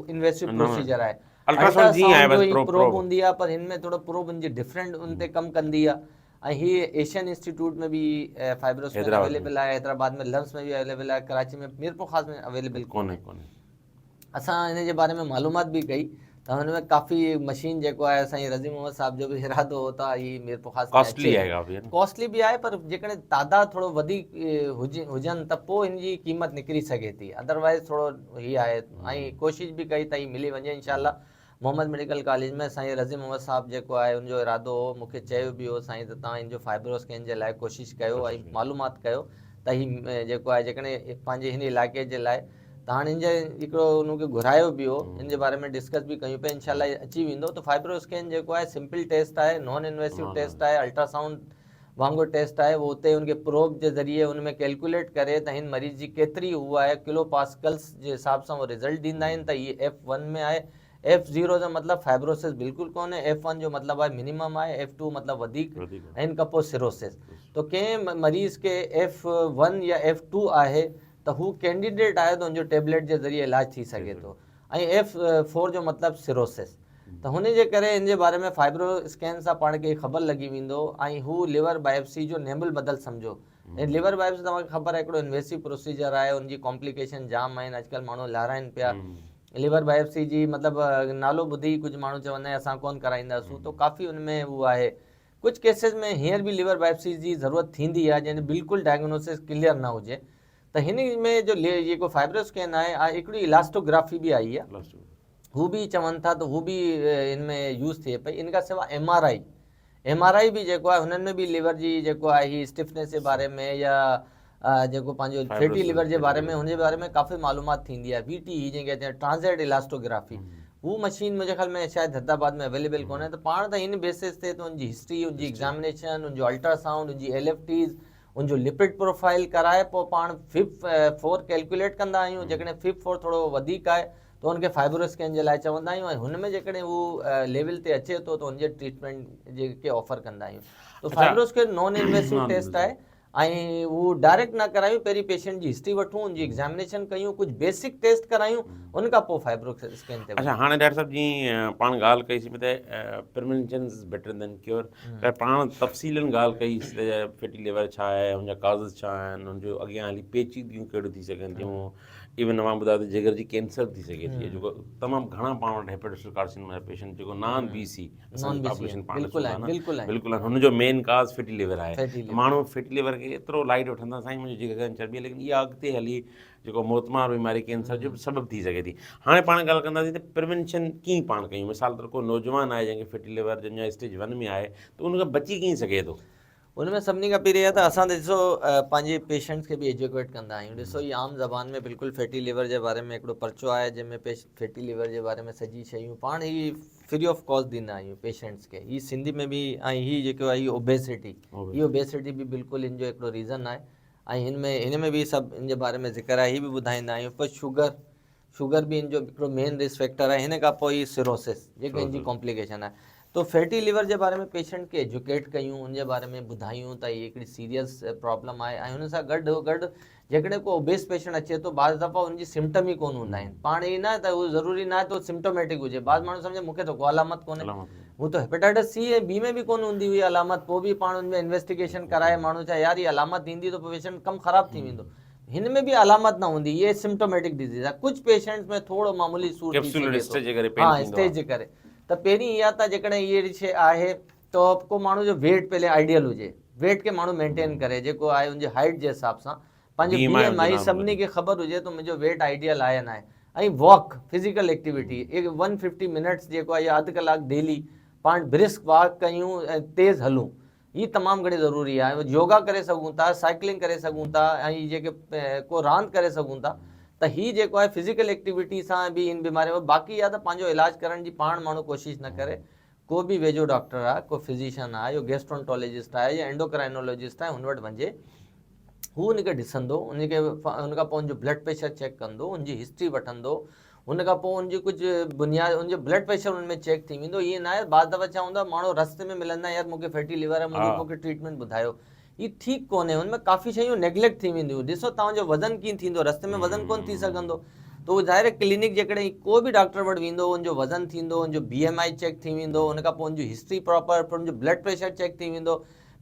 इन्वेसिव प्रोसीजर आहे। अल्ट्रासाउंड जीअं आहे बस प्रोब हूंदी आहे, पर हिन में थोरो प्रोब हुनजी डिफरेंट उन ते कमु कंदी आहे। ऐं हीअ एशियन इंस्टीट्यूट में बि फाइब्रोस्कैन अवेलेबल आहे, हैदराबाद में लम्स में बि अवेलेबल आहे, कराची में मीर ख़ास में अवेलेबल कोन्हे। असां हिन जे बारे में मालूमात बि कई त हुन में काफ़ी मशीन जेको आहे असांजी रज़ी मोहम्मद साहब जो बि इरादो हो त ही मीर ख़ास कॉस्टली बि आहे, पर जेकॾहिं तादाद थोरो वधीक हुजनि त पोइ हिन जी क़ीमत निकिरी सघे थी। अदरवाइज़ थोरो ही आहे। ऐं कोशिशि बि कई त ही मिली वञे इंशाल्लाह। मोहम्मद मेडिकल कॉलेज में साईं रज़ी मोहम्मद साहब जेको आहे उनजो इरादो हो, मूंखे चयो बि हो साईं त तव्हां हिनजो फाइब्रोस्कैन जे लाइ कोशिशि कयो ऐं मालूमात कयो त ही जेको आहे जेकॾहिं पंहिंजे हिन इलाइक़े जे लाइ त हाणे हिन जे हिकिड़ो हुनखे घुरायो बि हो, हिन जे बारे में डिस्कस बि कयूं पिया। इंशाल्लाह अची वेंदो। त फाइब्रोस्कैन जेको आहे सिंपल टेस्ट आहे, नॉन इन्वेसिव टेस्ट आहे, अल्ट्रासाउंड वांगुरु टेस्ट आहे। वो उते उनखे प्रोब जे ज़रिए उन में कैलकुलेट करे त हिन मरीज़ जी केतिरी हू आहे किलो पास्कल्स जे हिसाब सां वो रिज़ल्ट ॾींदा आहिनि त हीअ F1 में आहे। F0 जो मतिलबु फाइब्रोसिस बिल्कुलु कोन्हे, F1 जो मतिलबु आहे मिनिमम आहे, F2 मतिलबु वधीक, ऐं हिन खां पोइ सिरोसिस। त कंहिं मरीज़ खे F1 या F2 आहे त हू कैंडिडेट आहे त हुनजो टेबलेट जे ज़रिए इलाज थी सघे थो। ऐं F4 जो मतिलबु सिरोसिस। त हुन जे करे हिन जे बारे में फाइब्रोस्कैन सां पाण खे ख़बर लॻी वेंदो। ऐं हू लिवर बायोप्सी जो नेबल बदल सम्झो। ऐं लिवर बायोप्सी तव्हांखे ख़बर आहे हिकिड़ो इन्वेसिव प्रोसीजर आहे, हुनजी कॉम्प्लिकेशन जाम आहिनि, अॼुकल्ह माण्हू लाराइनि पिया। लिवर बायोप्सी जी मतिलबु नालो ॿुधी कुझु माण्हू चवंदा आहिनि असां कोन कराईंदासीं, तो काफ़ी उनमें उहो आहे। कुझु केसिस में हींअर बि लिवर बायोप्सी जी ज़रूरत थींदी आहे जंहिंमें बिल्कुलु डायग्नोसिस क्लियर न हुजे। त हिन में जो जेको फाइब्रोस्कैन आहे हिकिड़ी इलास्टोग्राफी बि आई आहे, हू बि चवनि था त हू बि हिन में यूज़ थिए पई। इन खां सवाइ MRI बि जेको आहे हुननि में बि लिवर जी जेको आहे ही स्टिफनेस जे बारे में या जेको पंहिंजो फैटी लिवर जे बारे में हुनजे बारे में काफ़ी मालूमात थींदी आहे। VT जंहिंखे चवंदा आहिनि ट्रांज़िट इलास्टोग्राफी, हू मशीन मुंहिंजे ख़्याल में शायदि हैदराबाद में अवेलेबल कोन्हे। त पाण त हिन बेसिस ते त हुनजी हिस्ट्री, हुनजी एग्ज़ामिनेशन, हुनजो अल्ट्रासाउंड, हुनजी LFTs, उनजो लिपिड प्रोफाइल कराए पोइ पाण FIB4 कैलकुलेट कंदा आहियूं। जेकॾहिं FIB4 थोरो वधीक आहे त हुनखे फाइब्रोस्कैन जे लाइ चवंदा आहियूं, ऐं हुन में जेकॾहिं उहो लेवल ते अचे थो त हुनजे ट्रीटमेंट जेके ऑफर कंदा आहियूं। त फाइब्रोस्कैन नॉन इन्वेसिव टेस्ट आहे ऐं उहो डायरेक्ट न करायूं, पहिरीं पेशेंट जी हिस्ट्री वठूं, हुनजी एग्ज़ामिनेशन कयूं, कुझु बेसिक टेस्ट करायूं, उन खां पोइ फाइब्रोस्कैन ते। अच्छा, हाणे डॉक्टर साहब जीअं पाण ॻाल्हि कईसीं त prevention is better than cure, त पाण तफ़सीलन ॻाल्हि कईसीं त फैटी लिवर छा आहे, हुनजा काज़िस छा आहिनि, हुनजो अॻियां हली पेचीदगियूं कहिड़ियूं थी सघनि थियूं, इवन मां ॿुधायो त जिगर जी कैंसर थी सघे थी जेको तमामु घणा पाण वटि हेपेटाइटिस कार्सिनोमा पेशेंट जेको नॉन बीसी असांजी पॉपुलेशन पाण बिल्कुलु आहे, बिल्कुलु आहे। बिल्कुलु आहे हुनजो मेन काज़ फैटी लिवर आहे। Fatty liver. माण्हू फैटी लिवर खे एतिरो लाइट वठंदा साईं मुंहिंजी जिगर में चर्बी आहे, लेकिन इहा अॻिते हली जेको मौतमार बीमारी कैंसर जो सबबु थी सघे थी। हाणे पाण ॻाल्हि कंदासीं त प्रिवेंशन कीअं पाण कयूं। मिसाल तौर को नौजवान आहे जंहिंखे फैटी लिवर जंहिंजा स्टेज 1 में आहे त उनखां बची कीअं सघे थो। उनमें सभिनी खां पहिरीं आहे त असां त ॾिसो पंहिंजे पेशेंट्स खे बि एजुकेट कंदा आहियूं। ॾिसो ही आम ज़बान में बिल्कुलु फैटी लिवर जे बारे में हिकिड़ो पर्चो आहे जंहिंमें फैटी लिवर जे बारे में सॼी शयूं पाण ही फ्री ऑफ कॉस्ट ॾींदा आहियूं पेशेंट्स खे। ही सिंधी में बि ऐं ही जेको आहे ही ओबेसिटी बि बिल्कुलु हिन जो हिकिड़ो रीज़न आहे ऐं हिन में बि सभु हिन जे बारे में ज़िक्र आहे। ही बि ॿुधाईंदा आहियूं। पोइ शुगर बि हिन जो हिकिड़ो मेन रिस्क फैक्टर आहे। हिन खां पोइ ही सिरोसिस जेको हिन जी कॉम्प्लिकेशन आहे। तो फैटी लिवर जे बारे में पेशेंट खे एजुकेट कयूं, उन जे बारे में ॿुधायूं त हीअ हिकिड़ी सीरियस प्रॉब्लम आहे। ऐं हुन सां गॾु जेकॾहिं को ओबेस पेशेंट अचे थो बाज़ दफ़ा उनजी सिम्टम ई कोन हूंदा आहिनि। पाण ई न त उहो ज़रूरी न आहे त सिम्टोमेटिक हुजे। बाज़ माण्हू सम्झे मूंखे त को अलामत कोन्हे, हू त हेपेटाइटिस सी ऐं बी में बि कोन हूंदी हुई अलामत, पोइ बि पाण हुनमें इन्वेस्टिगेशन कराए माण्हू चए यार हीअ अलामत ईंदी त पोइ पेशेंट कमु ख़राबु थी वेंदो। हिन में बि अलामत न हूंदी, ये सिम्टोमेटिक डिजीज़ आहे। कुझु पेशेंट्स में थोरो मामूली सूर थी सघे थो, स्टेज जे करे। त पहिरीं इहा त जेकॾहिं इहा शइ आहे त को माण्हू जो वेट पहले आइडियल हुजे, वेट खे माण्हू मेंटेन करे जेको आहे उनजे हाइट जे हिसाब सां पंहिंजो BMI सभिनी खे ख़बर हुजे त मुंहिंजो वेट आइडियल आहे न आहे। ऐं वॉक फिज़िकल एक्टिविटी 150 मिनट्स जेको आहे या अधु कलाकु डेली पाण ब्रिस्क वॉक कयूं ऐं तेज़ हलूं, ही तमामु घणी ज़रूरी आहे। योगा करे सघूं था, साइकिलिंग करे सघूं था ऐं जेके को रांदि करे सघूं था। त ही जेको आहे फिज़िकल एक्टिविटी सां बि इन बीमारी में बाक़ी आहे त पंहिंजो इलाजु करण जी पाण माण्हू कोशिशि न करे। को बि वेझो डॉक्टर आहे, को फिज़िशियन आहे, यो गैस्ट्रोंटोलॉजिस्ट आहे या एंडोक्राइनोलॉजिस्ट आहे, हुन वटि वञे, हू उनखे ॾिसंदो, उनखां पोइ उनजो ब्लड प्रेशर चेक कंदो, उनजी हिस्ट्री वठंदो, उनखां पोइ उनजी कुझु बुनियाद उनजो ब्लड प्रेशर उनमें चेक थी वेंदो। ईअं न आहे बाज़ दफ़ा चवंदा माण्हू रस्ते में मिलंदा यार मूंखे फैटी लिवर आहे, मूंखे ट्रीटमेंट ॿुधायो, ही ठीकु कोन्हे। हुनमें काफ़ी शयूं नेग्लेक्ट थी वेंदियूं। ॾिसो तव्हांजो वज़न कीअं थींदो, रस्ते में वज़न कोन थी सघंदो त उहो ज़ाहिर क्लिनिक जेकॾहिं को बि डॉक्टर वटि वेंदो, उनजो वज़न थींदो, उनजो BMI चेक थी वेंदो, उनखां पोइ उनजी हिस्ट्री प्रॉपर, पोइ उनजो ब्लड प्रेशर चेक थी वेंदो,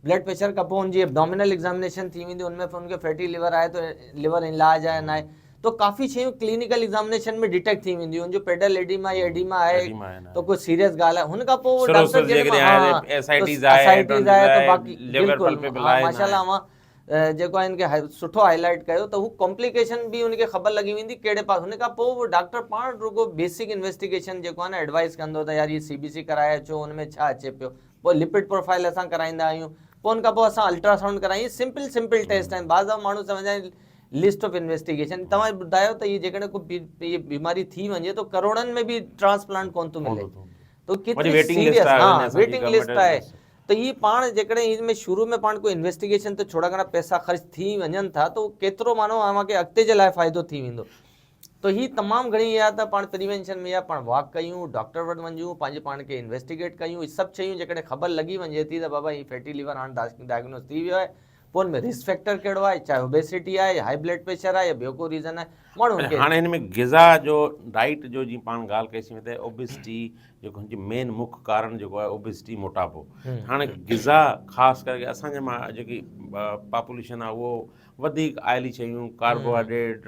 ब्लड प्रेशर खां पोइ उनजी एब्डोमिनल एग्ज़ामिनेशन थी वेंदी, उनमें उनखे फैटी लिवर आहे त लिवर इलाज आहे न आहे, तो काफ़ी शयूं क्लिनिकल एग्ज़ामिनेशन में डिटेक्ट थी वेंदियूं। उनजो पेडल एडिमा या एडिमा आहे तो कोई सीरियस ॻाल्हि आहे। हुनखां पोइ डॉक्टर एसाइटीज़ आहे त बाक़ी बिल्कुलु माशाल्लाह जेको आहे इनखे सुठो हाईलाइट कयो त हू कॉम्प्लिकेशन बि उनखे ख़बर लॻी वेंदी कहिड़े पास। हुनखां पोइ उहो डॉक्टर पाण रुगो बेसिक इन्वेस्टिगेशन जेको आहे न एडवाइस कंदो त यार हीअ CBC कराए अचो, हुनमें छा अचे पियो, पोइ लिपिड प्रोफाइल असां कराईंदा आहियूं, पोइ हुनखां पोइ असां अल्ट्रासाउंड करायूं। सिंपल टेस्ट आहिनि। बाज़ दफ़ा माण्हू सम्झंदा आहिनि लिस्ट ऑफ इन्वेस्टिगेशन। तव्हां ॿुधायो त इहे जेकॾहिं को बीमारी थी वञे तो करोड़नि में बि ट्रांसप्लांट कोन थो मिले, तो केतिरी सीरियस वेटिंग लिस्ट आहे। त ही पाण जेकॾहिं हिन में शुरू में पाण कोई इन्वेस्टिगेशन ते थोरा घणा पैसा ख़र्च थी वञनि था तो केतिरो माण्हू अव्हांखे अॻिते जे लाइ फ़ाइदो थी वेंदो। तो ही तमामु घणी आहे त पाण प्रिवेंशन में या पाण वॉक कयूं, डॉक्टर वटि वञूं, पंहिंजे पाण खे इन्वेस्टिगेट कयूं। ही सभु शयूं जेकॾहिं ख़बर लॻी वञे थी त बाबा ही फैटी लिवर हाणे डायग्नोस थी वियो आहे, पोइ हुन में रिस्क फैक्टर कहिड़ो आहे, चाहे ओबेसिटी आहे या हाई ब्लड प्रेशर आहे या ॿियो को रीज़न आहे माण्हू हाणे हिन में ग़िज़ा जो डाइट जो जीअं पाण ॻाल्हि कईसीं त ओबेसिटी जेको हुनजी मेन मुख्य कारण जेको आहे ओबेसिटी मोटापो। हाणे ग़िज़ा ख़ासि करे असांजे मां जेकी पॉपुलेशन आहे उहो वधीक आयली शयूं, कार्बोहाइड्रेट,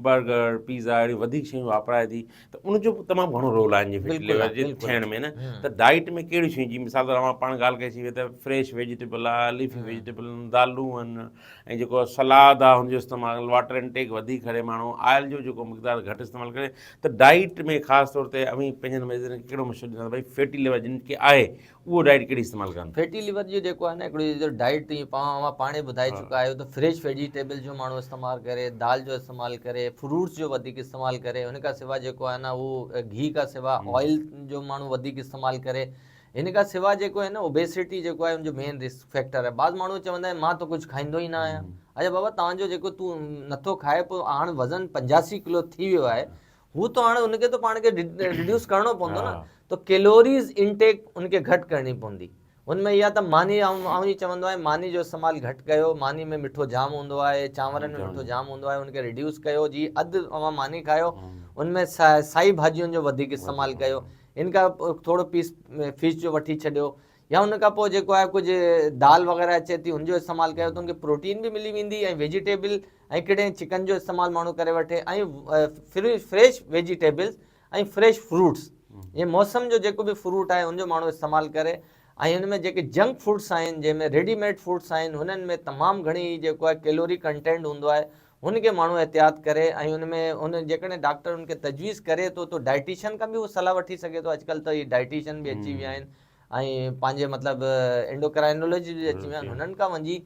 बर्गर, पिज़्ज़ा अहिड़ी वधीक शयूं वापराए थी, त उनजो तमामु घणो रोल आहे फैटी लिवर जे थियण में न। त डाइट में कहिड़ियूं शयूं, जीअं मिसाल तौर पाण ॻाल्हि कईसीं त फ्रेश वेजिटेबल आहे, लीफी वेजिटेबल, दालूं आहिनि, ऐं जेको सलाद आहे हुनजो इस्तेमालु, वाटर इंटेक वधीक करे माण्हू, ऑयल जो जेको मक़दारु घटि इस्तेमालु करे। त डाइट में ख़ासि तौर ते अवी पंहिंजनि मरीज़नि खे कहिड़ो मशवरो ॾींदा भई फैटी लिवर जिन खे आहे उहो डाइट कहिड़ी इस्तेमालु कनि। फैटी लिवर जो जेको आहे न हिकिड़ी डाइट पाणे ॿुधाए चुका आहियो त फ्रेश वेजिटेबल जो माण्हू इस्तेमालु करे, दाल जो इस्तेमालु करे, फ्रूट्स जो वधीक इस्तेमालु करे, हुन खां सवाइ जेको आहे न उहो घी खां सवाइ ऑयल जो माण्हू वधीक इस्तेमालु करे। हिन खां सवाइ जेको आहे न ओबेसिटी जेको आहे उनजो मेन रिस्क फैक्टर आहे। बाज़ माण्हू चवंदा आहिनि मां त कुझु खाईंदो ई न आहियां। अच्छा बाबा तव्हांजो जेको तूं नथो खाए पोइ हाणे वज़न 85 किलो थी वियो आहे, हू त हाणे उनखे त पाण खे रिड्यूस करिणो पवंदो न, त कैलोरीज़ इनटेक उनखे घटि करणी पवंदी। उनमें इहा त मानी आऊं चवंदो आहे मानी जो इस्तेमालु घटि कयो, मानी में मिठो जाम हूंदो आहे, चांवरनि में मिठो जाम हूंदो आहे, उनखे रिड्यूस कयो। जी अधु अवां मानी खायो, उनमें साई भाॼियुनि जो वधीक इस्तेमालु कयो। इन खां थोरो पीस फिश जो वठी छॾियो, या उनखां पोइ जेको आहे कुझु दाल वग़ैरह अचे थी हुनजो इस्तेमालु कयो त उनखे प्रोटीन बि मिली वेंदी ऐं वेजिटेबल ऐं कॾहिं चिकन जो इस्तेमालु माण्हू करे वठे, ऐं फ्रेश वेजिटेबल्स ऐं फ्रेश फ्रूट्स, ये मौसम जो जेको बि फ्रूट आहे उनजो माण्हू इस्तेमालु करे। ऐं हिन में जेके जंक फूड्स आहिनि, जंहिंमें रेडीमेड फूड्स आहिनि, हुननि में तमामु घणी जेको आहे कैलोरी कंटेंट हूंदो आहे, हुनखे माण्हू एहतियात करे। ऐं उनमें उन जेकॾहिं डॉक्टर उनखे तजवीज़ करे थो त डाइटिशियन खां बि उहो सलाह वठी सघे थो। अॼुकल्ह त इहे डाइटिशियन बि अची विया आहिनि ऐं पंहिंजे मतिलबु एंडोक्राइनोलॉजी बि अची विया आहिनि। हुननि खां वञी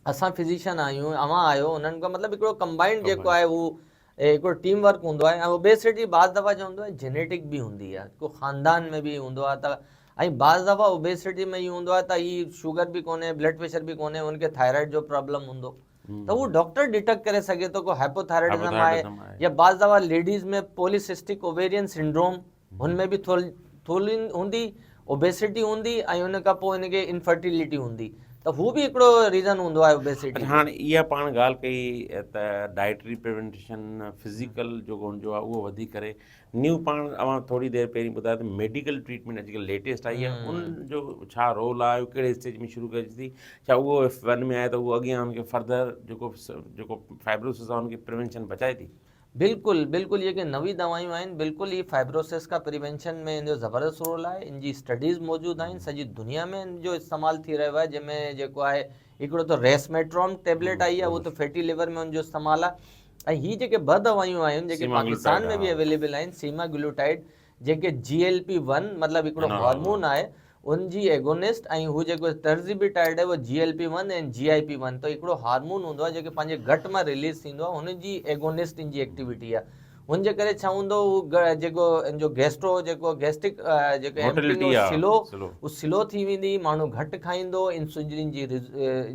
असां फिज़िशियन आहियूं, अवां आहियो, उन्हनि खां मतिलबु हिकिड़ो कंबाइंड जेको आहे उहो हिकिड़ो टीम वर्क हूंदो आहे। ऐं ओबेसिटी बाज़ दफ़ा जो हूंदो आहे जेनेटिक बि हूंदी आहे, को ख़ानदान में बि हूंदो आहे। त ऐं बाज़ दफ़ा ओबेसिटी में इहो हूंदो आहे त हीअ शुगर बि कोन्हे, ब्लड प्रेशर बि कोन्हे, उनखे थायराइड जो प्रॉब्लम हूंदो, त उहो डॉक्टर डिटेक्ट करे सघे थो को हाइपोथायराइडिज्म आहे, या बाज़ दफ़ा लेडीज़ में पॉलीसिस्टिक ओवेरियन सिंड्रोम, हुनमें बि थोरी हूंदी, ओबेसिटी हूंदी, ऐं उन खां पोइ हिनखे इनफर्टिलिटी हूंदी, त हू बि हिकिड़ो रीज़न हूंदो आहे ओबेसिटी। हाणे इहा पाण ॻाल्हि कई त डाइटरी प्रिवेंशन फिज़िकल जेको हुनजो आहे उहो वधी करे न्यू पाण अवां थोरी देरि पहिरीं ॿुधायो त मेडिकल ट्रीटमेंट अॼुकल्ह लेटेस्ट आई आहे, उनजो छा रोल आहे, कहिड़े स्टेज में शुरू कजे थी, छा उहो वन में आहे त उहो अॻियां हुनखे फर्दर जेको फाइब्रोसिस आहे हुनखे प्रिवेंशन बचाए थी? बिल्कुलु बिल्कुलु, जेके नवी दवायूं आहिनि बिल्कुलु ही फाइब्रोसिस का प्रिवेंशन में इनजो ज़बरदस्त रोल आहे। इन जी स्टडीज़ मौजूदु आहिनि, सॼी दुनिया में इन जो इस्तेमालु थी रहियो आहे, जंहिंमें जेको आहे हिकिड़ो त रेसमेट्रॉन टेबलेट आई आहे, उहो त फैटी लिवर में उनजो इस्तेमालु आहे। ऐं हीअ जेके ॿ दवायूं आहिनि जेके पाकिस्तान में बि अवेलेबल आहिनि, सीमाग्लूटाइड, जेके GLP-1 मतिलबु हिकिड़ो हार्मोन आहे, उनजी एगोनिस्ट, ऐं हू जेको टर्ज़िबिटाइड आहे उहो GLP-1 ऐं GIP-1, त हिकिड़ो हार्मोन हूंदो आहे जेके पंहिंजे गट मां रिलीज़ थींदो आहे, हुनजी एगोनिस्ट इन जी एक्टिविटी आहे। हुनजे करे छा हूंदो, उहो जेको जो गैस्ट्रो जेको गैस्ट्रिक जेको सिलो, उहो सिलो थी वेंदी, माण्हू घटि खाईंदो, इंसुलिन जी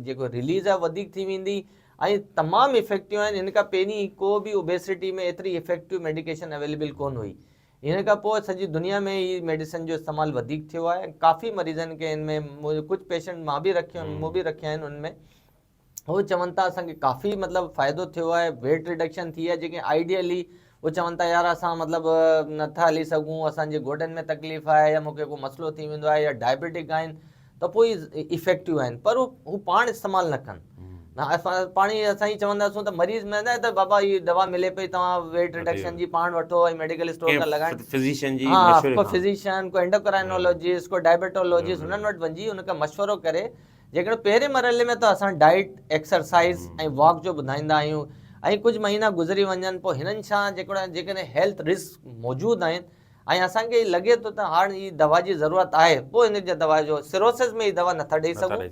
जेको रिलीज़ आहे वधीक थी वेंदी, ऐं तमामु इफेक्टिव आहिनि। हिन खां पहिरीं को बि ओबेसिटी में एतिरी इफेक्टिव मेडिकेशन अवेलेबल कोन हुई। हिन खां पोइ सॼी दुनिया में ही मेडिसिन जो इस्तेमालु वधीक थियो आहे। काफ़ी मरीज़नि खे हिन में, कुझु पेशेंट मां बि रखियो आहिनि, मूं बि रखिया आहिनि, उनमें उहे चवनि था असांखे काफ़ी मतिलबु फ़ाइदो थियो आहे, वेट रिडक्शन थी आहे। जेके आइडियली उहे चवनि था यार असां मतिलबु नथा हली सघूं, असांजे गोॾनि में तकलीफ़ आहे, या मूंखे को मसइलो थी वेंदो आहे, या डायबिटिक आहिनि, त पोइ इफेक्टिव आहिनि, पर हू पाण इस्तेमालु न कनि। पाण ई असां ई चवंदासूं त मरीज़ में न त बाबा हीअ दवा मिले पई, तव्हां वेट रिडक्शन जी पाण वठो ऐं मेडिकल स्टोर खां लॻाइण, फिज़िशियन जी को फिज़िशियन, को एंडोक्राइनोलॉजिस्ट, को डायबिटोलॉजिस्ट, हुननि वटि वञी हुनखां मशवरो करे। जेकॾहिं पहिरें मरहले में त असां डाइट, एक्सरसाइज़ ऐं वॉक जो ॿुधाईंदा आहियूं, ऐं कुझु महीना गुज़री वञनि पोइ हिननि छा जेकॾहिं हेल्थ रिस्क मौजूदु आहिनि ऐं असांखे लॻे थो त हाणे हीअ दवा जी ज़रूरत आहे, पोइ हिन जे दवा जो सिरोसिस में ही दवा नथा ॾेई सघूं।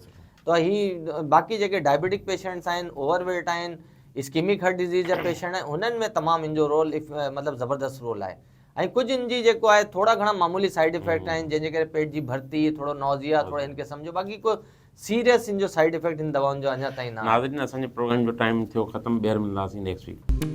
त ही बाक़ी जेके डायबिटिक पेशेंट्स आहिनि, ओवरवेट आहिनि, इस्कीमिक हार्ट डिज़ीज़ जा पेशेंट आहिनि, उन्हनि में तमामु इन जो रोल मतिलबु ज़बरदस्त रोल आहे। ऐं कुझु इन जी जेको आहे थोरा घणा मामूली साइड इफेक्ट आहिनि, जंहिंजे करे पेट जी भर्ती, थोरो नॉज़िया, थोरो हिनखे सम्झो, बाक़ी को सीरियस इन जो साइड इफेक्ट इन दवाउनि जो अञा ताईं न आहे। नाज़रीन, असांजे प्रोग्राम जो टाइम थियो ख़तमु, ॿीहर मिलंदासीं नेक्स्ट वीक।